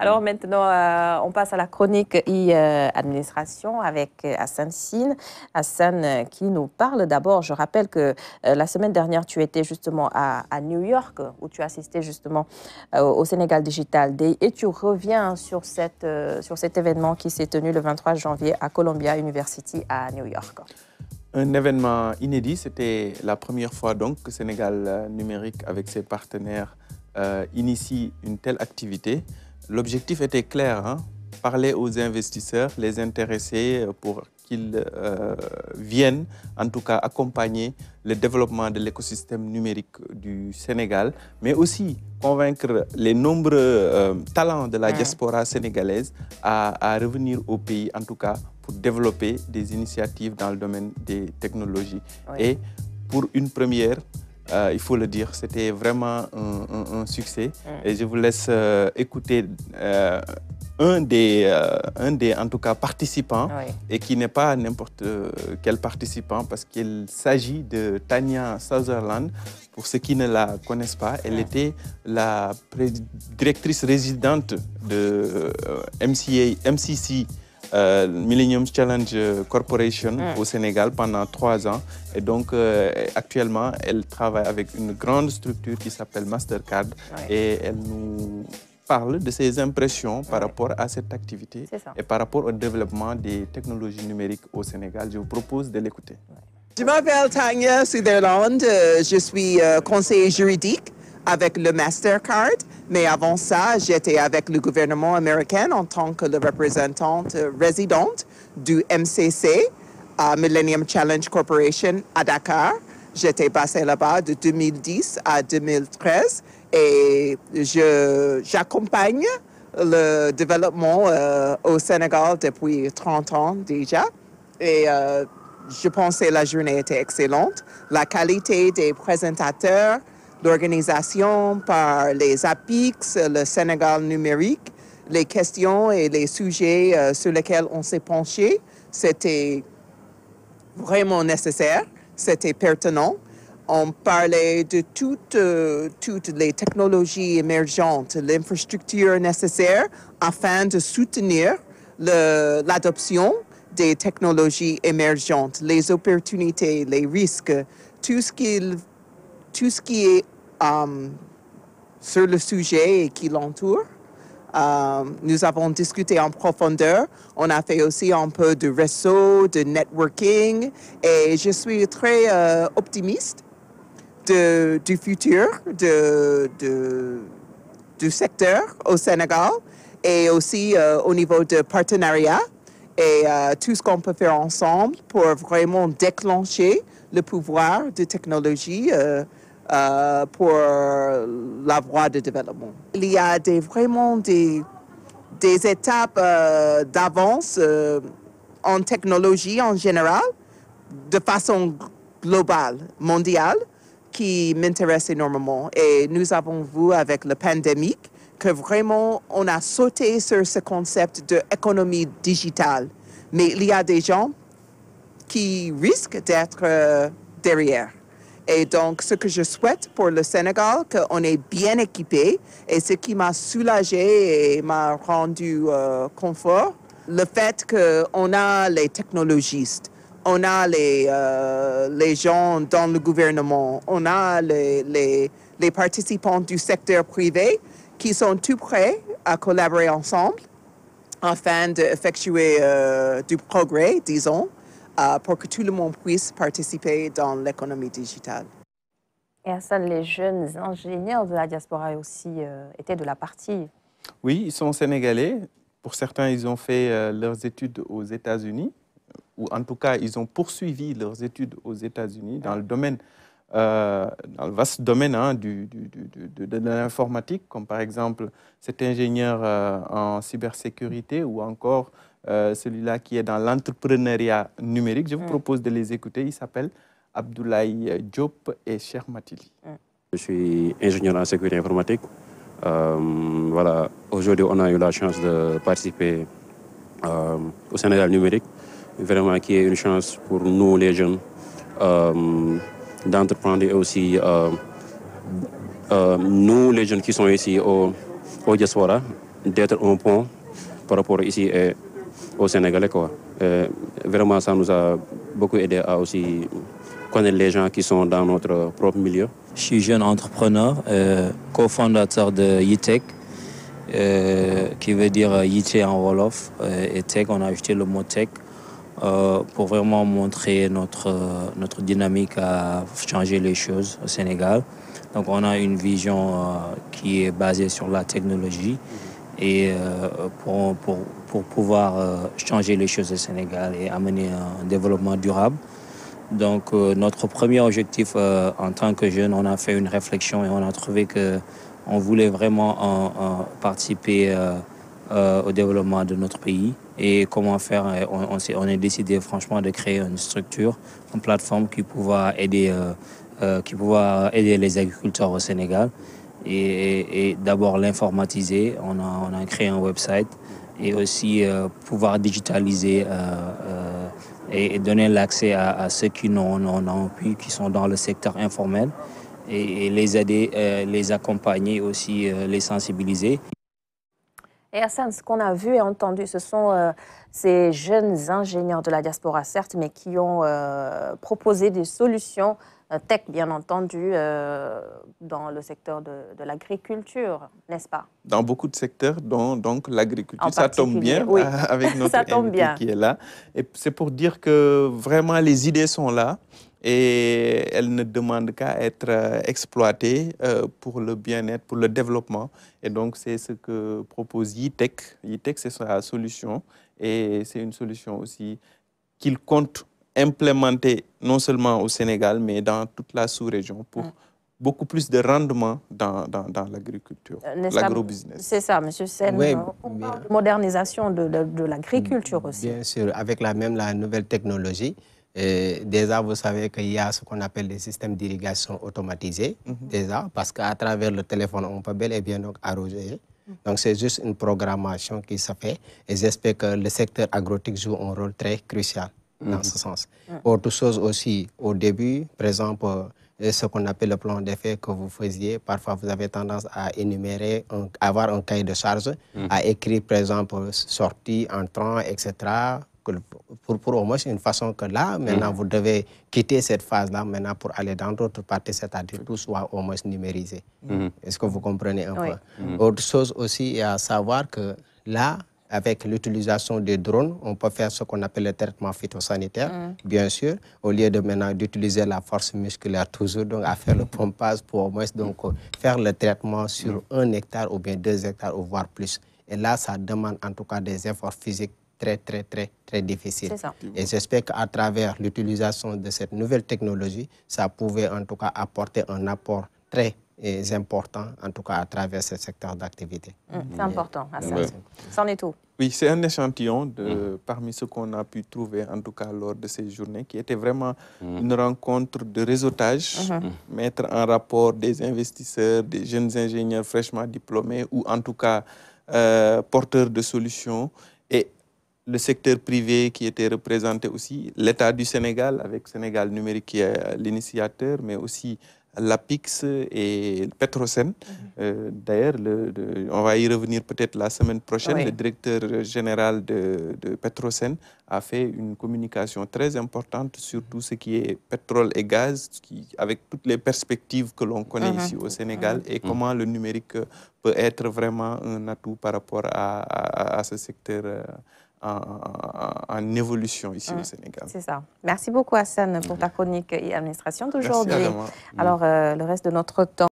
Alors maintenant, on passe à la chronique e-administration avec Hassan Sine. Hassan qui nous parle d'abord. Je rappelle que la semaine dernière, tu étais justement à New York où tu assistais justement au Sénégal Digital Day et tu reviens sur cet événement qui s'est tenu le 23 janvier à Columbia University à New York. Un événement inédit, c'était la première fois donc que Sénégal Numérique avec ses partenaires initie une telle activité. L'objectif était clair, hein, parler aux investisseurs, les intéresser pour qu'ils viennent en tout cas accompagner le développement de l'écosystème numérique du Sénégal, mais aussi convaincre les nombreux talents de la diaspora sénégalaise à revenir au pays, en tout cas pour développer des initiatives dans le domaine des technologies. Oui. Et pour une première, il faut le dire, c'était vraiment un succès. Et je vous laisse écouter un des en tout cas participants, oui. Et qui n'est pas n'importe quel participant parce qu'il s'agit de Tania Sutherland. Pour ceux qui ne la connaissent pas, elle était la directrice résidente de MCC, Millennium Challenge Corporation au Sénégal pendant 3 ans. Et donc, actuellement, elle travaille avec une grande structure qui s'appelle Mastercard. Et elle nous parle de ses impressions par rapport à cette activité et par rapport au développement des technologies numériques au Sénégal. Je vous propose de l'écouter. Je m'appelle Tania Sutherland, je suis conseiller juridique avec le Mastercard, mais avant ça, j'étais avec le gouvernement américain en tant que représentante résidente du MCC, Millennium Challenge Corporation à Dakar. J'étais passée là-bas de 2010 à 2013 et j'accompagne le développement au Sénégal depuis 30 ans déjà. Et je pensais que la journée était excellente. La qualité des présentateurs, l'organisation par les APIX, le Sénégal numérique, les questions et les sujets sur lesquels on s'est penché, c'était vraiment nécessaire, c'était pertinent. On parlait de toutes les technologies émergentes, l'infrastructure nécessaire afin de soutenir l'adoption des technologies émergentes, les opportunités, les risques, tout ce qui est sur le sujet et qui l'entoure. Nous avons discuté en profondeur. On a fait aussi un peu de réseau, de networking. Et je suis très optimiste du futur du secteur au Sénégal et aussi au niveau de partenariat et tout ce qu'on peut faire ensemble pour vraiment déclencher le pouvoir de technologie pour la voie de développement. Il y a vraiment des étapes d'avance en technologie en général, de façon globale, mondiale, qui m'intéressent énormément. Et nous avons vu avec la pandémie que vraiment on a sauté sur ce concept d'économie digitale. Mais il y a des gens qui risquent d'être derrière. Et donc, ce que je souhaite pour le Sénégal, qu'on est bien équipé, et ce qui m'a soulagé et m'a rendu confort, le fait qu'on a les technologistes, on a les gens dans le gouvernement, on a les participants du secteur privé qui sont tout prêts à collaborer ensemble afin d'effectuer du progrès, disons, pour que tout le monde puisse participer dans l'économie digitale. Et Hassan, les jeunes ingénieurs de la diaspora aussi étaient de la partie. Oui, ils sont sénégalais. Pour certains, ils ont fait leurs études aux États-Unis, ou en tout cas, ils ont poursuivi leurs études aux États-Unis dans le domaine, dans le vaste domaine de l'informatique, comme par exemple cet ingénieur en cybersécurité ou encore celui-là qui est dans l'entrepreneuriat numérique. Je vous propose de les écouter. Il s'appelle Abdoulaye Diop et Cheikh Matili. Je suis ingénieur en sécurité informatique. Voilà, aujourd'hui, on a eu la chance de participer au Sénégal numérique, vraiment qui est une chance pour nous, les jeunes, d'entreprendre et aussi nous, les jeunes qui sont ici au diaspora, d'être un pont par rapport ici et au Sénégalais, quoi. Vraiment, ça nous a beaucoup aidé à aussi connaître les gens qui sont dans notre propre milieu. Je suis jeune entrepreneur, cofondateur de YITEC, qui veut dire Yité en Wolof, et Tech, on a ajouté le mot Tech pour vraiment montrer notre dynamique à changer les choses au Sénégal. Donc on a une vision qui est basée sur la technologie et pour pouvoir changer les choses au Sénégal et amener un développement durable. Donc notre premier objectif en tant que jeune, on a fait une réflexion et on a trouvé qu'on voulait vraiment participer au développement de notre pays. Et comment faire, on a décidé franchement de créer une structure, une plateforme qui pourra aider les agriculteurs au Sénégal. Et d'abord l'informatiser, on a créé un website et aussi pouvoir digitaliser et donner l'accès à ceux qui n'ont plus, qui sont dans le secteur informel et les aider, les accompagner aussi, les sensibiliser. Et Hassan, ce qu'on a vu et entendu, ce sont ces jeunes ingénieurs de la diaspora, certes, mais qui ont proposé des solutions tech, bien entendu, dans le secteur de l'agriculture, n'est-ce pas? Dans beaucoup de secteurs, dont donc l'agriculture. Ça tombe bien oui. avec notre invité qui est là. Et c'est pour dire que vraiment les idées sont là et elles ne demandent qu'à être exploitées pour le bien-être, pour le développement. Et donc c'est ce que propose YITEC. YITEC, c'est sa solution et c'est une solution aussi qu'il compte implémenter non seulement au Sénégal, mais dans toute la sous-région pour beaucoup plus de rendement dans l'agriculture, l'agrobusiness. C'est ça, M. Sen. Oui, on parle de modernisation de l'agriculture aussi. Bien sûr, avec la nouvelle technologie. Déjà, vous savez qu'il y a ce qu'on appelle des systèmes d'irrigation automatisés, déjà, parce qu'à travers le téléphone, on peut bel et bien donc arroser. Donc, c'est juste une programmation qui se fait. Et j'espère que le secteur agrotique joue un rôle très crucial dans ce sens. Autre chose aussi, au début, par exemple, ce qu'on appelle le plan d'effet que vous faisiez, parfois vous avez tendance à énumérer, avoir un cahier de charge, à écrire, par exemple, sortie, entrant, etc., pour au moins une façon que là, maintenant, vous devez quitter cette phase-là maintenant pour aller dans d'autres parties, c'est-à-dire tout soit au moins numérisé. Est-ce que vous comprenez un peu? Autre chose aussi est à savoir que là, avec l'utilisation des drones, on peut faire ce qu'on appelle le traitement phytosanitaire, bien sûr, au lieu de maintenant d'utiliser la force musculaire toujours, donc à faire le pompage pour au moins donc, faire le traitement sur 1 hectare ou bien 2 hectares ou voire plus. Et là, ça demande en tout cas des efforts physiques très difficiles. Et j'espère qu'à travers l'utilisation de cette nouvelle technologie, ça pouvait en tout cas apporter un apport très important, en tout cas à travers ce secteur d'activité. C'est important, Hassan. C'en est tout. Oui, c'est un échantillon parmi ce qu'on a pu trouver, en tout cas lors de ces journées, qui était vraiment une rencontre de réseautage, mettre en rapport des investisseurs, des jeunes ingénieurs fraîchement diplômés ou en tout cas porteurs de solutions et le secteur privé qui était représenté aussi, l'État du Sénégal avec Sénégal Numérique qui est l'initiateur, mais aussi l'APIX et Petrosen. D'ailleurs, on va y revenir peut-être la semaine prochaine. Le directeur général de Petrosen a fait une communication très importante sur tout ce qui est pétrole et gaz, avec toutes les perspectives que l'on connaît ici au Sénégal et comment le numérique peut être vraiment un atout par rapport à ce secteur en évolution ici au Sénégal. C'est ça. Merci beaucoup Hassan pour ta chronique et administration d'aujourd'hui. Alors, le reste de notre temps.